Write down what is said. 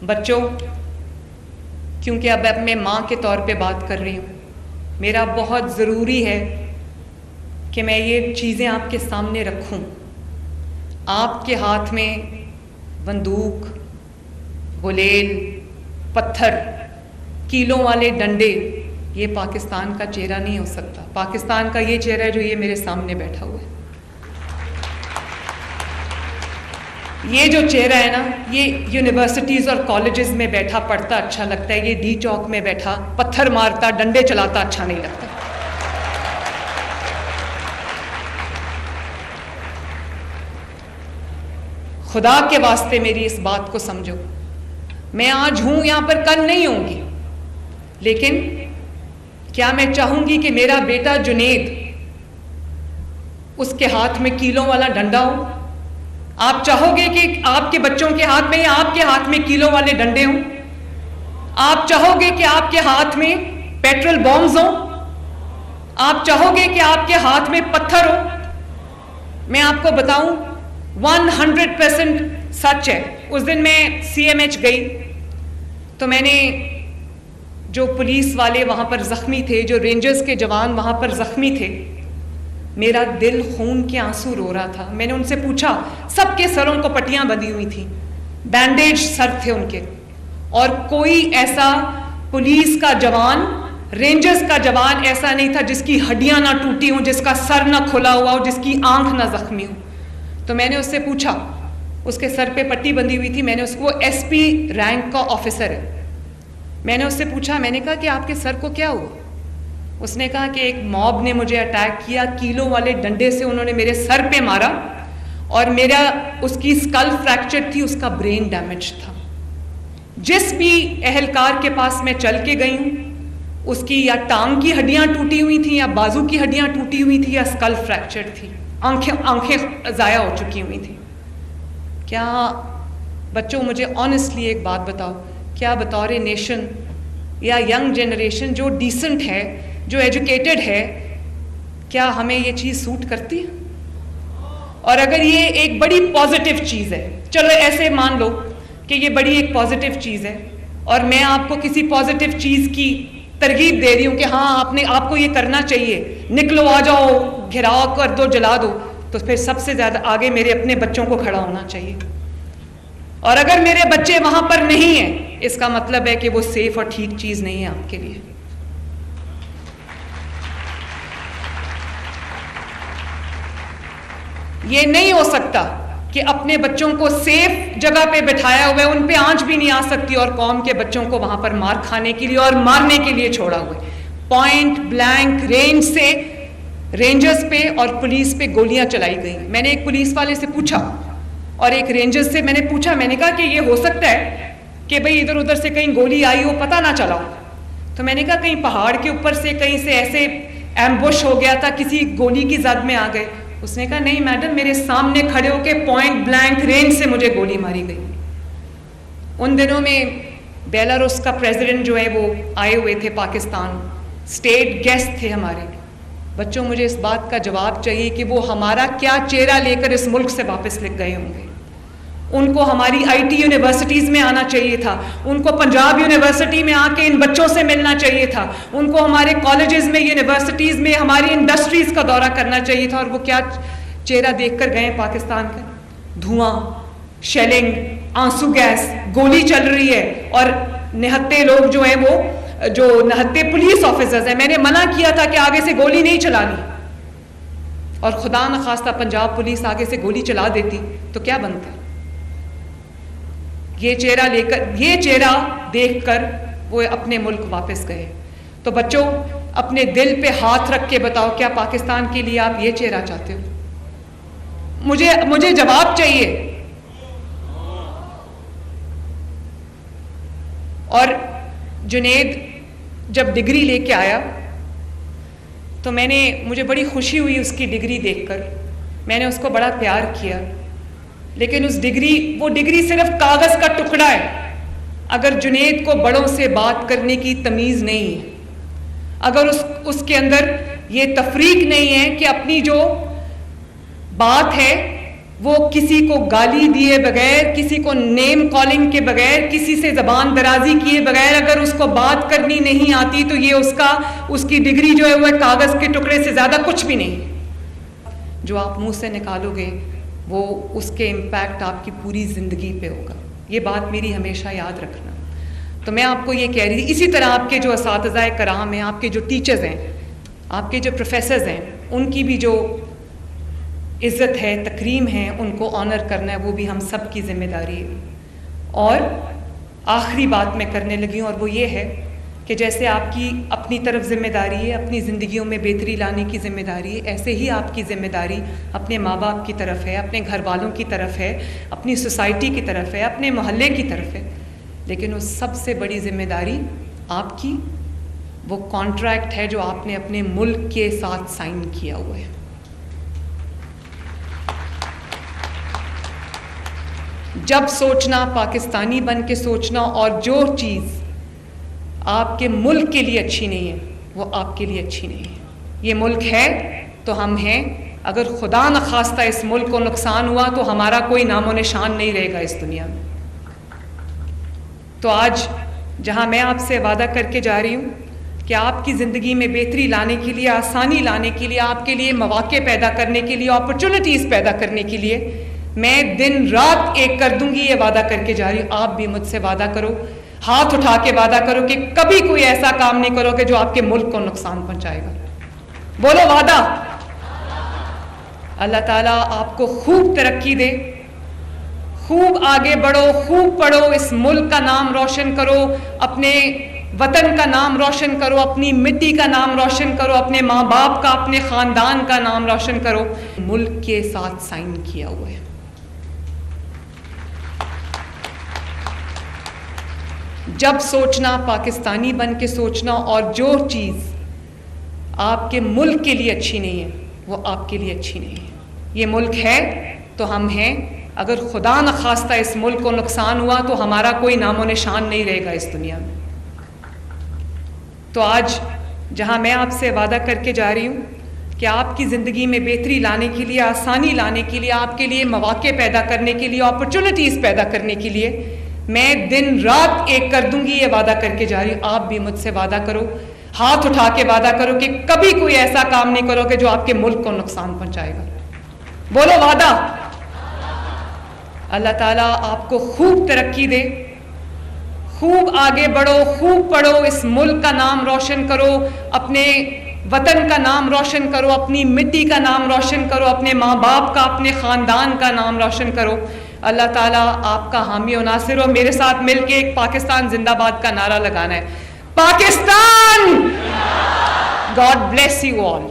بچوں، کیونکہ اب میں ماں کے طور پہ بات کر رہی ہوں، میرا بہت ضروری ہے کہ میں یہ چیزیں آپ کے سامنے رکھوں۔ آپ کے ہاتھ میں بندوق، گلیل، پتھر، کیلوں والے ڈنڈے، یہ پاکستان کا چہرہ نہیں ہو سکتا۔ پاکستان کا یہ چہرہ ہے جو یہ میرے سامنے بیٹھا ہوا ہے۔ یہ جو چہرہ ہے نا، یہ یونیورسٹیز اور کالجز میں بیٹھا پڑھتا اچھا لگتا ہے، یہ ڈی چوک میں بیٹھا پتھر مارتا، ڈنڈے چلاتا اچھا نہیں لگتا۔ خدا کے واسطے میری اس بات کو سمجھو، میں آج ہوں یہاں پر، کل نہیں ہوں گی، لیکن کیا میں چاہوں گی کہ میرا بیٹا جنید اس کے ہاتھ میں کیلوں والا ڈنڈا ہو؟ آپ چاہو گے کہ آپ کے بچوں کے ہاتھ میں یا آپ کے ہاتھ میں کیلوں والے ڈنڈے ہوں؟ آپ چاہو گے کہ آپ کے ہاتھ میں پیٹرول بامز ہوں؟ آپ چاہو گے کہ آپ کے ہاتھ میں پتھر ہو؟ میں آپ کو بتاؤں 100% سچ ہے۔ اس دن میں CMH گئی تو میں نے جو پولیس والے وہاں پر زخمی تھے، جو رینجرز کے جوان وہاں پر زخمی تھے، میرا دل خون کے آنسو رو رہا تھا۔ میں نے ان سے پوچھا، سب کے سروں کو پٹیاں بندھی ہوئی تھیں، بینڈیج سر تھے ان کے، اور کوئی ایسا پولیس کا جوان، رینجرز کا جوان ایسا نہیں تھا جس کی ہڈیاں نہ ٹوٹی ہوں، جس کا سر نہ کھلا ہوا ہو، جس کی آنکھ نہ زخمی ہو۔ تو میں نے اس سے پوچھا، اس کے سر پہ پٹی بندھی ہوئی تھی، میں نے اس کو SP رینک کا آفیسر ہے، میں نے اس سے پوچھا، میں نے کہا کہ آپ کے سر کو کیا ہوا؟ اس نے کہا کہ ایک موب نے مجھے اٹیک کیا، کیلوں والے ڈنڈے سے انہوں نے میرے سر پہ مارا، اور میرا اس کی اسکل فریکچر تھی، اس کا برین ڈیمیج تھا۔ جس بھی اہلکار کے پاس میں چل کے گئی ہوں، اس کی یا ٹانگ کی ہڈیاں ٹوٹی ہوئی تھیں، یا بازو کی ہڈیاں ٹوٹی ہوئی تھیں، یا اسکل فریکچر تھی، آنکھیں ضائع ہو چکی ہوئی تھیں۔ کیا بچوں، مجھے آنیسٹلی ایک بات بتاؤ، کیا بطور نیشن یا ینگ جنریشن جو ڈیسنٹ ہے، جو ایجوکیٹڈ ہے، کیا ہمیں یہ چیز سوٹ کرتی ہے؟ اور اگر یہ ایک بڑی پازیٹیو چیز ہے، چلو ایسے مان لو کہ یہ بڑی ایک پازیٹیو چیز ہے، اور میں آپ کو کسی پازیٹیو چیز کی ترغیب دے رہی ہوں کہ ہاں آپ کو یہ کرنا چاہیے، نکلو، آ جاؤ، گھیراؤ کر دو، جلا دو، تو پھر سب سے زیادہ آگے میرے اپنے بچوں کو کھڑا ہونا چاہیے۔ اور اگر میرے بچے وہاں پر نہیں ہیں، اس کا مطلب ہے کہ وہ سیف اور ٹھیک چیز نہیں ہے آپ کے لیے۔ یہ نہیں ہو سکتا کہ اپنے بچوں کو سیف جگہ پہ بٹھایا ہوا ہے، ان پہ آنچ بھی نہیں آ سکتی، اور قوم کے بچوں کو وہاں پر مار کھانے کے لیے اور مارنے کے لیے چھوڑا ہوا ہے۔ پوائنٹ بلینک رینج سے رینجرز پہ اور پولیس پہ گولیاں چلائی گئی۔ میں نے ایک پولیس والے سے پوچھا اور ایک رینجرز سے میں نے پوچھا، میں نے کہا کہ یہ ہو سکتا ہے کہ بھئی ادھر ادھر سے کہیں گولی آئی ہو، پتہ نہ چلا ہو؟ تو میں نے کہا کہیں پہاڑ کے اوپر سے کہیں سے ایسے ایمبوش ہو گیا تھا، کسی گولی کی زد میں آ گئے؟ اس نے کہا نہیں میڈم، میرے سامنے کھڑے ہو کے پوائنٹ بلینک رینج سے مجھے گولی ماری گئی۔ ان دنوں میں بیلاروس کا پریزیڈنٹ جو ہے وہ آئے ہوئے تھے پاکستان، اسٹیٹ گیسٹ تھے ہمارے۔ بچوں، مجھے اس بات کا جواب چاہیے کہ وہ ہمارا کیا چہرہ لے کر اس ملک سے واپس لے گئے ہوں گے۔ ان کو ہماری IT یونیورسٹیز میں آنا چاہیے تھا، ان کو پنجاب یونیورسٹی میں آ کے ان بچوں سے ملنا چاہیے تھا، ان کو ہمارے کالجز میں، یونیورسٹیز میں، ہماری انڈسٹریز کا دورہ کرنا چاہیے تھا، اور وہ کیا چہرہ دیکھ کر گئے پاکستان کا؟ دھواں، شیلنگ، آنسو گیس، گولی چل رہی ہے، اور نہتے لوگ جو ہیں، وہ جو نہتے پولیس آفیسرز ہیں، میں نے منع کیا تھا کہ آگے سے گولی نہیں چلانی، اور خدا نخواستہ پنجاب پولیس آگے سے گولی چلا دیتی تو کیا بنتا؟ یہ چہرہ لے کر، یہ چہرہ دیکھ کر وہ اپنے ملک واپس گئے۔ تو بچوں، اپنے دل پہ ہاتھ رکھ کے بتاؤ، کیا پاکستان کے لیے آپ یہ چہرہ چاہتے ہو؟ مجھے جواب چاہیے۔ اور جنید جب ڈگری لے کے آیا تو مجھے بڑی خوشی ہوئی اس کی ڈگری دیکھ کر، میں نے اس کو بڑا پیار کیا، لیکن وہ ڈگری صرف کاغذ کا ٹکڑا ہے۔ اگر جنید کو بڑوں سے بات کرنے کی تمیز نہیں ہے، اگر اس کے اندر یہ تفریق نہیں ہے کہ اپنی جو بات ہے وہ کسی کو گالی دیے بغیر, کسی کو نیم کالنگ کے بغیر, کسی سے زبان درازی کیے بغیر اگر اس کو بات کرنی نہیں آتی تو یہ اس کی ڈگری جو ہے وہ کاغذ کے ٹکڑے سے زیادہ کچھ بھی نہیں. جو آپ منہ سے نکالو گے وہ اس کے امپیکٹ آپ کی پوری زندگی پہ ہوگا. یہ بات میری ہمیشہ یاد رکھنا. تو میں آپ کو یہ کہہ رہی تھی, اسی طرح آپ کے جو اساتذہ کرام ہیں, آپ کے جو ٹیچرز ہیں, آپ کے جو پروفیسرز ہیں, ان کی بھی جو عزت ہے, تکریم ہے, ان کو آنر کرنا ہے, وہ بھی ہم سب کی ذمہ داری ہے. اور آخری بات میں کرنے لگی ہوں, اور وہ یہ ہے کہ جیسے آپ کی اپنی طرف ذمہ داری ہے, اپنی زندگیوں میں بہتری لانے کی ذمہ داری ہے, ایسے ہی آپ کی ذمہ داری اپنے ماں باپ کی طرف ہے, اپنے گھر والوں کی طرف ہے, اپنی سوسائٹی کی طرف ہے, اپنے محلے کی طرف ہے. لیکن اس سب سے بڑی ذمہ داری آپ کی وہ کانٹریکٹ ہے جو آپ نے اپنے ملک کے ساتھ سائن کیا ہوا ہے. جب سوچنا پاکستانی بن کے سوچنا, اور جو چیز آپ کے ملک کے لیے اچھی نہیں ہے وہ آپ کے لیے اچھی نہیں ہے. یہ ملک ہے تو ہم ہیں, اگر خدا نخواستہ اس ملک کو نقصان ہوا تو ہمارا کوئی نام و نشان نہیں رہے گا اس دنیا میں. تو آج جہاں میں آپ سے وعدہ کر کے جا رہی ہوں کہ آپ کی زندگی میں بہتری لانے کے لیے, آسانی لانے کے لیے, آپ کے لیے مواقع پیدا کرنے کے لیے, اپرچونٹیز پیدا کرنے کے لیے میں دن رات ایک کر دوں گی, یہ وعدہ کر کے جا رہی ہوں. آپ بھی مجھ سے وعدہ کرو, ہاتھ اٹھا کے وعدہ کرو کہ کبھی کوئی ایسا کام نہیں کرو کہ جو آپ کے ملک کو نقصان پہنچائے گا. بولو وعدہ. اللہ تعالیٰ آپ کو خوب ترقی دے, خوب آگے بڑھو, خوب پڑھو, اس ملک کا نام روشن کرو, اپنے وطن کا نام روشن کرو, اپنی مٹی کا نام روشن کرو, اپنے ماں باپ کا, اپنے خاندان کا نام روشن کرو. ملک کے ساتھ سائن کیا ہوا ہے. جب سوچنا پاکستانی بن کے سوچنا, اور جو چیز آپ کے ملک کے لیے اچھی نہیں ہے وہ آپ کے لیے اچھی نہیں ہے. یہ ملک ہے تو ہم ہیں, اگر خدا نخواستہ اس ملک کو نقصان ہوا تو ہمارا کوئی نام و نشان نہیں رہے گا اس دنیا میں. تو آج جہاں میں آپ سے وعدہ کر کے جا رہی ہوں کہ آپ کی زندگی میں بہتری لانے کے لیے, آسانی لانے کے لیے, آپ کے لیے مواقع پیدا کرنے کے لیے, اپرچونٹیز پیدا کرنے کے لیے میں دن رات ایک کر دوں گی, یہ وعدہ کر کے جا رہی ہوں. آپ بھی مجھ سے وعدہ کرو, ہاتھ اٹھا کے وعدہ کرو کہ کبھی کوئی ایسا کام نہیں کرو کہ جو آپ کے ملک کو نقصان پہنچائے گا. بولو وعدہ. اللہ تعالیٰ آپ کو خوب ترقی دے, خوب آگے بڑھو, خوب پڑھو, اس ملک کا نام روشن کرو, اپنے وطن کا نام روشن کرو, اپنی مٹی کا نام روشن کرو, اپنے ماں باپ کا, اپنے خاندان کا نام روشن کرو. اللہ تعالیٰ آپ کا حامی و ناصر ہو. میرے ساتھ مل کے ایک پاکستان زندہ باد کا نعرہ لگانا ہے. Pakistan. God bless you all.